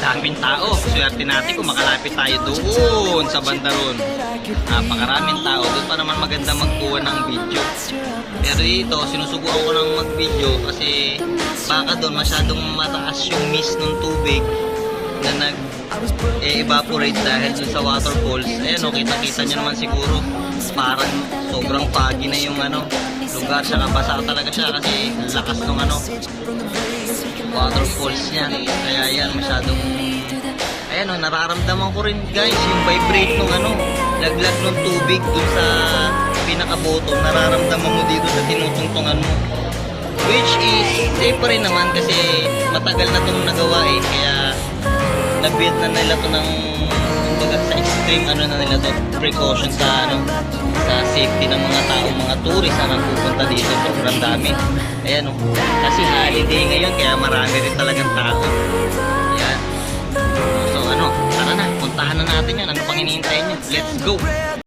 daming tao. Swerte natin kung makalapit tayo doon sa banda ron. Napakaraming tao. Doon pa naman maganda magkuha ng video. Pero dito, sinusubukan ko ng mag-video kasi baka doon masyadong mataas yung mist ng tubig na nag-evaporate dahil dun sa waterfalls. Ayan o, kita-kita nyo naman siguro. Parang sobrang pagi na yung lugar. Siya basa talaga siya kasi lakas ng waterfalls niya. Kaya yan, masyadong ayan o, nararamdaman ko rin guys yung vibrate ng laglag ng tubig dun sa pinakaboto. Nararamdaman mo dito sa tinutungtungan mo. Which is, safe pa rin naman kasi matagal na itong nagawa eh. Kaya nag-build na nila ito ng kumbaga sa extreme na nila ito precaution sa sa safety ng mga tao, mga tourist na nagpupunta dito. Sobrang dami. Ayan o. Kasi holiday ngayon kaya marami rin talagang tao. Ayan. So tara na. Puntahan na natin yan. Ano pang hinihintay nyo? Let's go!